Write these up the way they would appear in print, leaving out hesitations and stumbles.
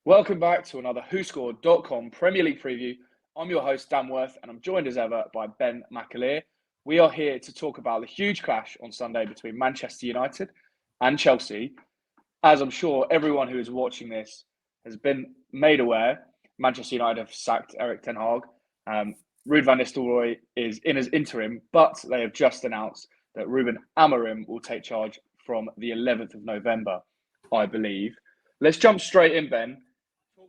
Welcome back to another WhoScored.com Premier League preview. I'm your host, Dan Worth, and I'm joined as ever by Ben McAleer. We are here to talk about the huge clash on Sunday between Manchester United and Chelsea. As I'm sure everyone who is watching this has been made aware, Manchester United have sacked Erik Ten Hag. Ruud van Nistelrooy is in as interim, but they have just announced that Ruben Amorim will take charge from the 11th of November, I believe. Let's jump straight in, Ben.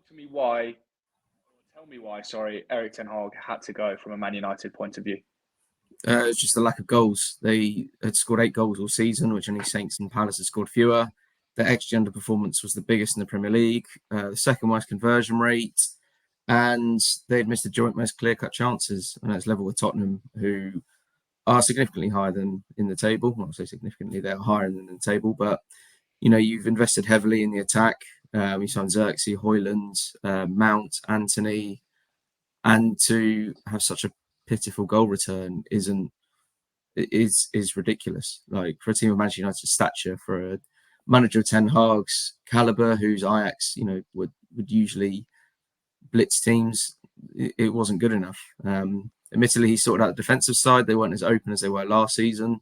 Tell me why, Erik Ten Hag had to go from a Man United point of view. It's just the lack of goals. They had scored 8 goals all season, which only Saints and Palace had scored fewer. Their XG underperformance was the biggest in the Premier League, the second worst conversion rate, and they'd missed the joint most clear-cut chances. And that's level with Tottenham, who are significantly higher than in the table. Well, I'll say significantly, they're higher than in the table, but you've invested heavily in the attack. You signed Xerxes, Højlund, Mount, Antony, and to have such a pitiful goal return is ridiculous. Like, for a team of Manchester United's stature, for a manager of Ten Hag's caliber, whose Ajax, would usually blitz teams, it wasn't good enough. Admittedly, he sorted out the defensive side. They weren't as open as they were last season,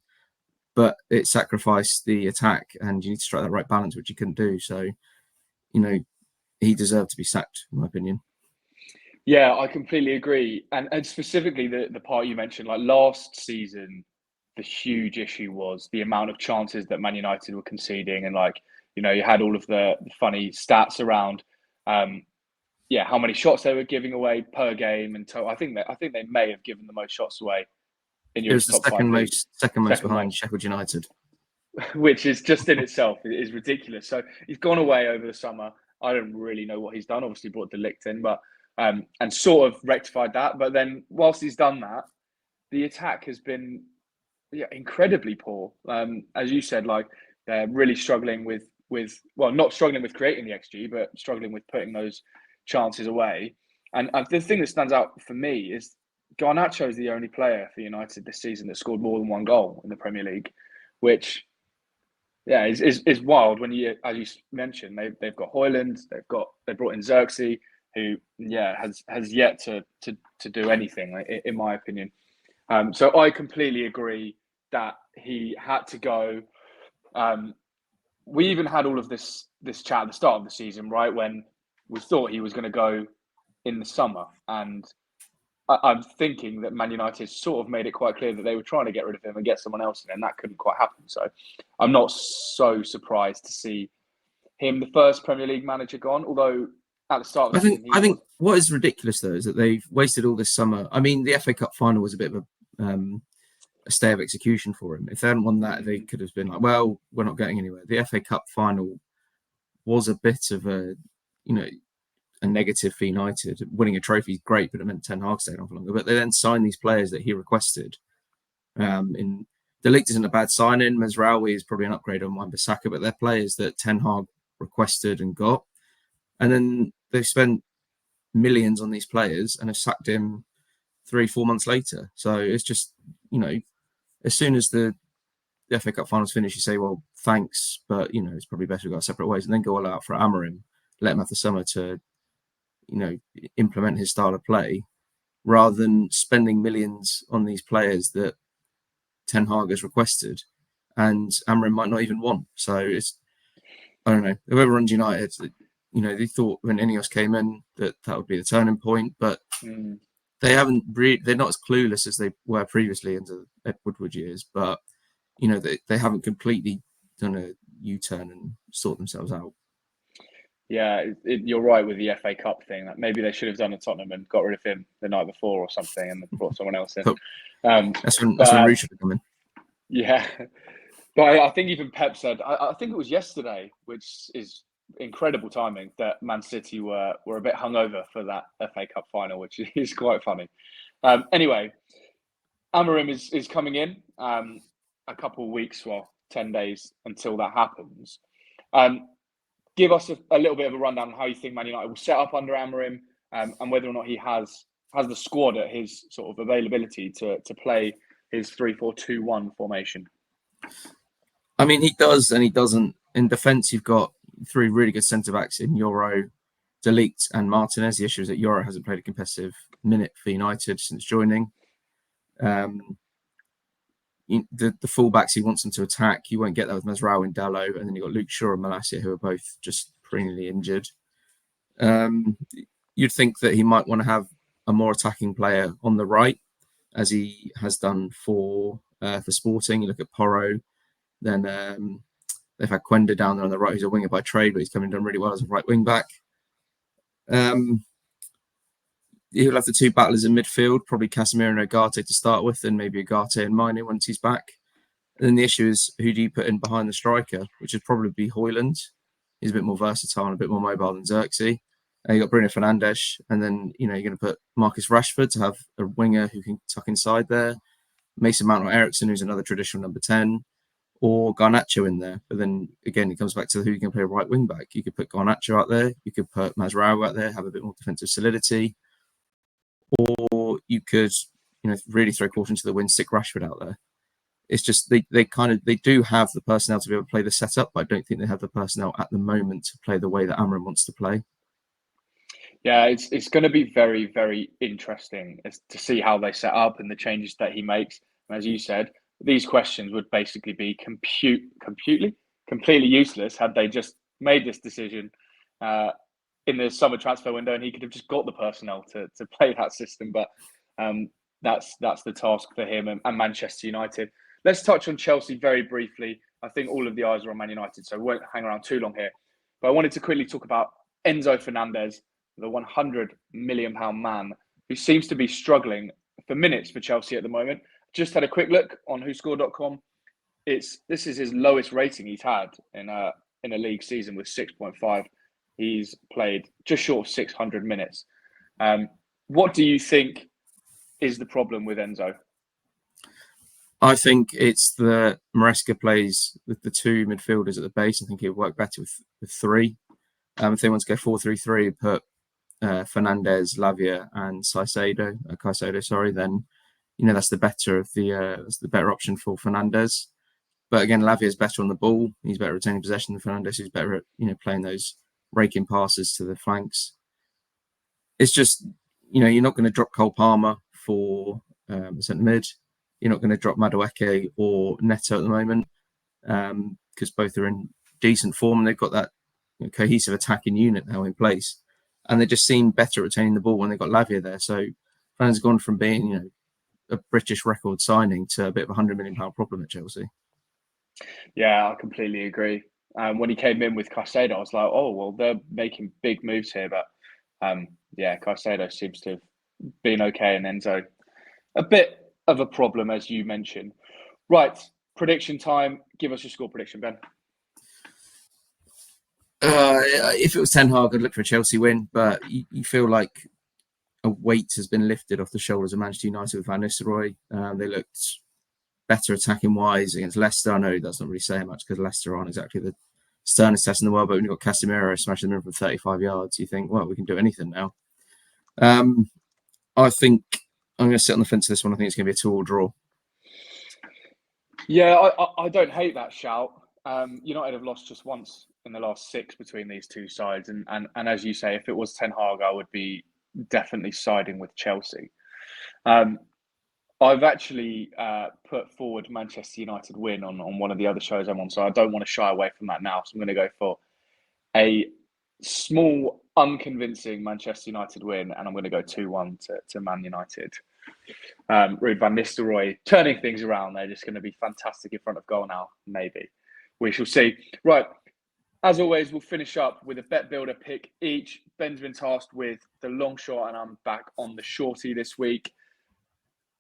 but it sacrificed the attack, and you need to strike that right balance, which you couldn't do. So, he deserved to be sacked, in my opinion. Yeah, I completely agree. And specifically the part you mentioned, like last season, the huge issue was the amount of chances that Man United were conceding. And you had all of the funny stats around, how many shots they were giving away per game. And I think they may have given the most shots away in Europe's top 5 leagues. Second most behind Sheffield United. Which is just in itself is ridiculous. So he's gone away over the summer. I don't really know what he's done. Obviously brought De Ligt in, but and sort of rectified that. But then whilst he's done that, the attack has been incredibly poor. As you said, they're really struggling with not struggling with creating the XG, but struggling with putting those chances away. And the thing that stands out for me is Garnacho is the only player for United this season that scored more than one goal in the Premier League, which is wild when as you mentioned, they've got Højlund, they brought in Xerxes, who has yet to do anything, in my opinion. So I completely agree that he had to go. We even had all of this chat at the start of the season, right, when we thought he was going to go in the summer, and I'm thinking that Man United sort of made it quite clear that they were trying to get rid of him and get someone else in, and that couldn't quite happen. So I'm not so surprised to see him, the first Premier League manager, gone. Although at the start of the season, I think what is ridiculous though is that they've wasted all this summer. I mean, the FA Cup final was a bit of a stay of execution for him. If they hadn't won that, they could have been like, well, we're not getting anywhere. The FA Cup final was a bit of a negative for United. Winning a trophy is great, but it meant Ten Hag stayed on for longer. But they then signed these players that he requested. In De Ligt isn't a bad signing. Mazraoui is probably an upgrade on Wan-Bissaka, but they're players that Ten Hag requested and got. And then they've spent millions on these players and have sacked him 3-4 months later. So it's just, as soon as the FA Cup finals finish, you say, well, thanks, but, it's probably better we go separate ways, and then go all out for Amorim, let him have the summer to implement his style of play, rather than spending millions on these players that Ten Hag has requested and Amorim might not even want. So I don't know. Whoever runs United, they thought when Ineos came in that would be the turning point, but they haven't. They're not as clueless as they were previously in the Ed Woodward years, but they haven't completely done a U-turn and sort themselves out. Yeah, you're right with the FA Cup thing. That maybe they should have done at Tottenham and got rid of him the night before or something, and brought someone else in. That's when Ruud should have come in. Yeah, but I think even Pep said, I think it was yesterday, which is incredible timing, that Man City were a bit hungover for that FA Cup final, which is quite funny. Anyway, Amorim is coming in a couple of weeks, 10 days until that happens. Give us a little bit of a rundown on how you think Man United will set up under Amorim, and whether or not he has the squad at his sort of availability to play his 3-4-2-1 formation. I mean, he does and he doesn't. In defence, you've got 3 really good centre-backs in Euro, De Ligt and Martinez. The issue is that Yoro hasn't played a competitive minute for United since joining. The fullbacks he wants them to attack. You won't get that with Masrao and Dallo, and then you've got Luke Shaw and Malacia, who are both just perennially injured. You'd think that he might want to have a more attacking player on the right, as he has done for Sporting. You look at Porro, then they've had Quenda down there on the right, who's a winger by trade, but he's coming done really well as a right wing back. He'll have the two battlers in midfield, probably Casemiro and Ugarte to start with, and maybe Ugarte and Maine once he's back. And then the issue is, who do you put in behind the striker, which would probably be Højlund. He's a bit more versatile and a bit more mobile than Xerxes. You got Bruno Fernandes, and then you're going to put Marcus Rashford to have a winger who can tuck inside there. Mason Mount or Eriksen, who's another traditional number 10, or Garnacho in there. But then again, it comes back to who you can play right wing back. You could put Garnacho out there, you could put Masrao out there, have a bit more defensive solidity. Or you could, really throw caution to the wind, stick Rashford out there. It's just they do have the personnel to be able to play the setup, but I don't think they have the personnel at the moment to play the way that Amorim wants to play. Yeah, it's going to be very, very interesting to see how they set up and the changes that he makes. And as you said, these questions would basically be completely useless had they just made this decision in the summer transfer window, and he could have just got the personnel to play that system. But that's the task for him and Manchester United. Let's touch on Chelsea very briefly. I think all of the eyes are on Man United, so I won't hang around too long here. But I wanted to quickly talk about Enzo Fernandez, the £100 million man, who seems to be struggling for minutes for Chelsea at the moment. Just had a quick look on WhoScored.com. This is his lowest rating he's had in a league season with 6.5. He's played just short of 600 minutes. What do you think is the problem with Enzo? I think it's the Maresca plays with the two midfielders at the base. I think it would work better with three. If they want to go 4-3-3, put Fernandez, Lavia, and Caicedo, then that's the better option for Fernandez. But again, Lavia is better on the ball. He's better at retaining possession than Fernandez, who's better at playing those raking passes to the flanks. It's just you're not going to drop Cole Palmer for centre mid. You're not going to drop Madueke or Neto at the moment because both are in decent form and they've got that cohesive attacking unit now in place. And they just seem better at retaining the ball when they've got Lavia there. So fans have gone from being a British record signing to a bit of a £100 million problem at Chelsea. Yeah, I completely agree. When he came in with Caicedo, I was like, oh, well, they're making big moves here. But Caicedo seems to have been okay, and Enzo a bit of a problem, as you mentioned. Right, prediction time. Give us your score prediction, Ben. If it was Ten Hag, I'd look for a Chelsea win, but you feel like a weight has been lifted off the shoulders of Manchester United with Van Nistelrooy. They looked better attacking-wise against Leicester. I know that's not really saying much because Leicester aren't exactly the sternest test in the world, but when you've got Casemiro smashing them in from 35 yards, you think, well, we can do anything now. I think I'm going to sit on the fence of this one. I think it's going to be a 2-2 draw. Yeah, I don't hate that shout. United have lost just once in the last 6 between these two sides. And as you say, if it was Ten Hag, I would be definitely siding with Chelsea. I've actually put forward Manchester United win on one of the other shows I'm on, so I don't want to shy away from that now. So I'm going to go for a small, unconvincing Manchester United win, and I'm going to go 2-1 to Man United. Ruben Van Nistelrooy turning things around. They're just going to be fantastic in front of goal now, maybe. We shall see. Right. As always, we'll finish up with a bet builder pick each. Ben's been tasked with the long shot, and I'm back on the shorty this week.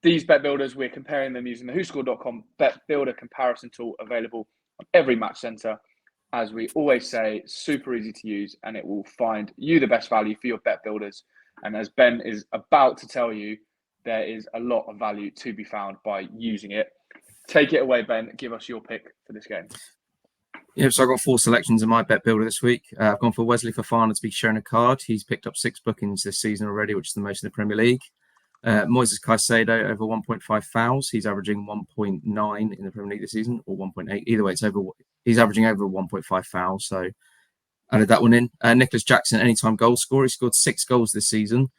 These bet builders, we're comparing them using the WhoScored.com bet builder comparison tool available on every match center. As we always say, super easy to use, and it will find you the best value for your bet builders. And as Ben is about to tell you, there is a lot of value to be found by using it. Take it away, Ben. Give us your pick for this game. Yeah, so I've got 4 selections in my bet builder this week. I've gone for Wesley Fofana to be shown a card. He's picked up 6 bookings this season already, which is the most in the Premier League. Moises Caicedo over 1.5 fouls. He's averaging 1.9 in the Premier League this season, or 1.8. Either way, he's averaging over 1.5 fouls. So added that one in. Nicholas Jackson, anytime goal scorer. He scored 6 goals this season,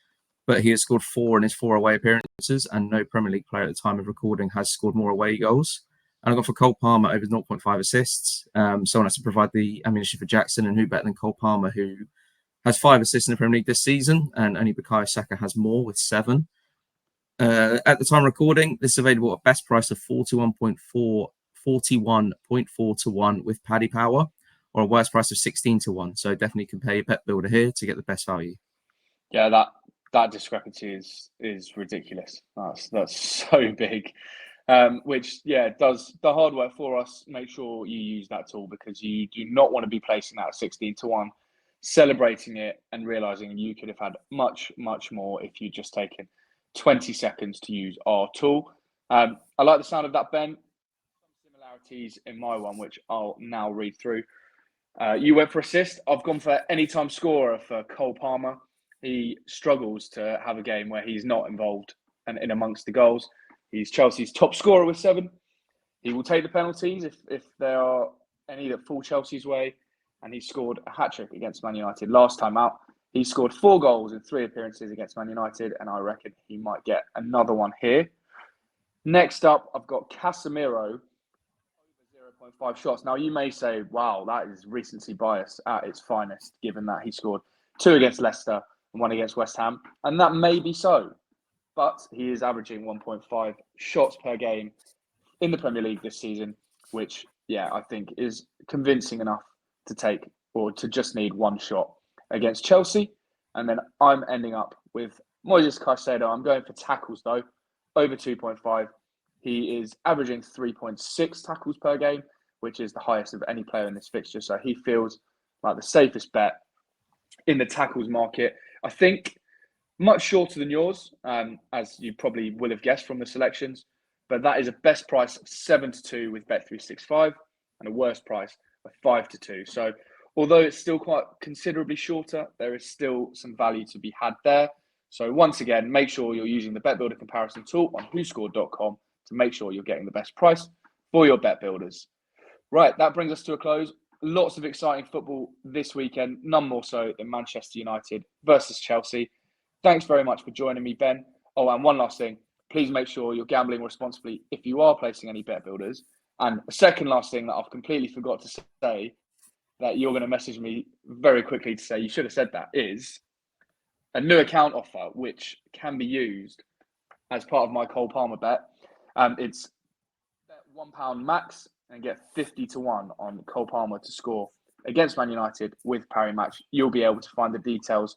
but he has scored 4 in his 4 away appearances, and no Premier League player at the time of recording has scored more away goals. And I got for Cole Palmer over 0.5 assists. Someone has to provide the ammunition for Jackson, and who better than Cole Palmer, who has 5 assists in the Premier League this season, and only Bukayo Saka has more with 7. At the time of recording, this is available at best price of 41.4 to 1 with Paddy Power, or a worst price of 16 to 1. So definitely compare your bet builder here to get the best value. Yeah, that discrepancy is ridiculous. That's so big. Which does the hard work for us. Make sure you use that tool, because you do not want to be placing that at 16 to 1, celebrating it and realizing you could have had much, much more if you'd just taken 20 seconds to use our tool. I like the sound of that, Ben. Some similarities in my one, which I'll now read through. You went for assist. I've gone for anytime scorer for Cole Palmer. He struggles to have a game where he's not involved and in amongst the goals. He's Chelsea's top scorer with 7. He will take the penalties if there are any that fall Chelsea's way. And he scored a hat-trick against Man United last time out. He scored 4 goals in 3 appearances against Man United, and I reckon he might get another one here. Next up, I've got Casemiro over 0.5 shots. Now, you may say, wow, that is recency bias at its finest, given that he scored 2 against Leicester and 1 against West Ham. And that may be so. But he is averaging 1.5 shots per game in the Premier League this season, which, I think is convincing enough to take, or to just need 1 shot against Chelsea. And then I'm ending up with Moises Caicedo. I'm going for tackles, though, over 2.5. He is averaging 3.6 tackles per game, which is the highest of any player in this fixture. So he feels like the safest bet in the tackles market. I think much shorter than yours, as you probably will have guessed from the selections. But that is a best price of 7 to 2 with Bet365 and a worst price of 5 to 2. So although it's still quite considerably shorter, there is still some value to be had there. So once again, make sure you're using the Bet Builder comparison tool on WhoScored.com to make sure you're getting the best price for your bet builders. Right, that brings us to a close. Lots of exciting football this weekend, none more so than Manchester United versus Chelsea. Thanks very much for joining me, Ben. Oh, and one last thing. Please make sure you're gambling responsibly if you are placing any bet builders. And a second last thing that I've completely forgot to say, that you're going to message me very quickly to say you should have said that, is a new account offer, which can be used as part of my Cole Palmer bet. It's £1 max and get 50 to 1 on Cole Palmer to score against Man United with Parry Match. You'll be able to find the details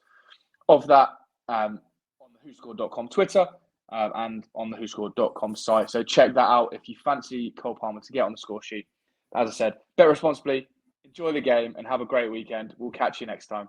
of that on the WhoScored.com Twitter and on the WhoScored.com site. So check that out if you fancy Cole Palmer to get on the score sheet. As I said, bet responsibly, enjoy the game, and have a great weekend. We'll catch you next time.